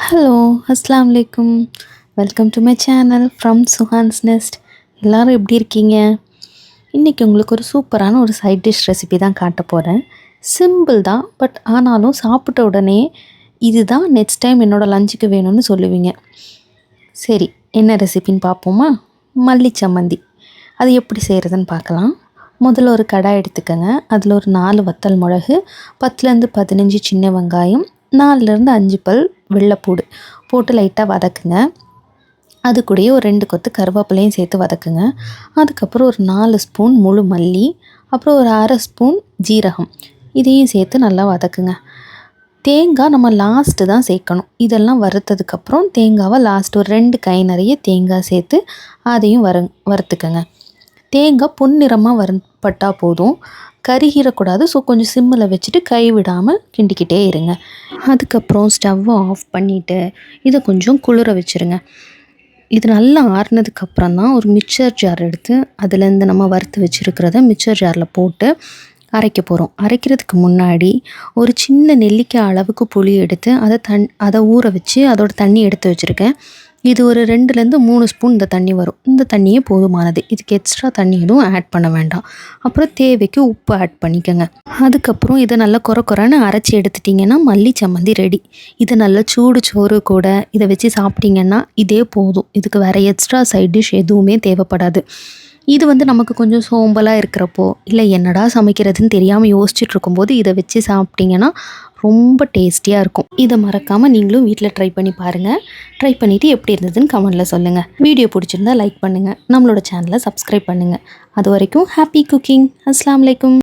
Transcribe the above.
Hello, அஸ்ஸலாமு அலைக்கும். Welcome to my channel from Suhan's nest. எல்லோரும் எப்படி இருக்கீங்க? இன்றைக்கி உங்களுக்கு ஒரு சூப்பரான ஒரு சைட் டிஷ் ரெசிபி தான் காட்ட போகிறேன். சிம்பிள் தான், பட் ஆனாலும் சாப்பிட்ட உடனே இதுதான் நெக்ஸ்ட் டைம் என்னோடய லஞ்சுக்கு வேணும்னு சொல்லுவீங்க. சரி, என்ன ரெசிபின்னு பார்ப்போமா? மல்லி சம்மந்தி. அது எப்படி செய்கிறதுன்னு பார்க்கலாம். முதல்ல ஒரு கடாய் எடுத்துக்கோங்க. அதில் ஒரு 4 வத்தல் மிளகு, 10லேருந்து 15 சின்ன வெங்காயம், 4லேருந்து 5 பல் வெள்ளைப்பூடு போட்டு லைட்டாக வதக்குங்க. அது கூடயே ஒரு 2 கொத்து கருவேப்பிலையும் சேர்த்து வதக்குங்க. அதுக்கப்புறம் ஒரு 4 ஸ்பூன் முழு மல்லி, அப்புறம் ஒரு அரை ஸ்பூன் ஜீரகம், இதையும் சேர்த்து நல்லா வதக்குங்க. தேங்காய் நம்ம லாஸ்ட்டு தான் சேர்க்கணும். இதெல்லாம் வறுத்ததுக்கப்புறம் தேங்காவை லாஸ்ட் ஒரு 2 கை நிறைய தேங்காய் சேர்த்து அதையும் வறுத்துக்கங்க. தேங்காய் பொன்னிறமாக வறுப்பட்டால் போதும், கருகிடக்கூடாது. ஸோ கொஞ்சம் சிம்மில் வச்சுட்டு கை விடாமல் கிண்டிக்கிட்டே இருங்க. அதுக்கப்புறம் ஸ்டவ்வை ஆஃப் பண்ணிவிட்டு இதை கொஞ்சம் குளிர வச்சுருங்க. இது நல்லா ஆறுனதுக்கப்புறம் தான் ஒரு மிக்சர் ஜார் எடுத்து அதுலேருந்து நம்ம வறுத்து வச்சுருக்கிறத மிக்சர் ஜாரில் போட்டு அரைக்க போகிறோம். அரைக்கிறதுக்கு முன்னாடி ஒரு சின்ன நெல்லிக்காய் அளவுக்கு புளி எடுத்து அதை ஊற வச்சு அதோட தண்ணி எடுத்து வச்சுருக்கேன். இது ஒரு 2லேருந்து 3 ஸ்பூன் இந்த தண்ணி வரும். இந்த தண்ணியே போதுமானது. இதுக்கு எக்ஸ்ட்ரா தண்ணி எதுவும் ஆட் பண்ண வேண்டாம். அப்புறம் தேவைக்கு உப்பு ஆட் பண்ணிக்கோங்க. அதுக்கப்புறம் இதை நல்லா கொரன்னு அரைச்சி எடுத்துட்டிங்கன்னா மல்லி சம்மந்தி ரெடி. இதை நல்லா சூடு சோறு கூட இதை வச்சு சாப்பிட்டிங்கன்னா இதே போதும். இதுக்கு வேறு எக்ஸ்ட்ரா சைட் டிஷ் எதுவுமே தேவைப்படாது. இது நமக்கு கொஞ்சம் சோம்பலாக இருக்கிறப்போ, இல்லை என்னடா சமைக்கிறதுன்னு தெரியாமல் யோசிச்சுட்டு இருக்கும்போது இதை வச்சு சாப்பிட்டிங்கன்னா ரொம்ப டேஸ்டியாக இருக்கும். இதை மறக்காமல் நீங்களும் வீட்டில் ட்ரை பண்ணி பாருங்கள். ட்ரை பண்ணிவிட்டு எப்படி இருந்ததுன்னு கமெண்டில் சொல்லுங்கள். வீடியோ பிடிச்சிருந்தா லைக் பண்ணுங்கள். நம்மளோட சேனலை சப்ஸ்கிரைப் பண்ணுங்கள். அது வரைக்கும் ஹாப்பி குக்கிங். அஸ்ஸலாமு அலைக்கும்.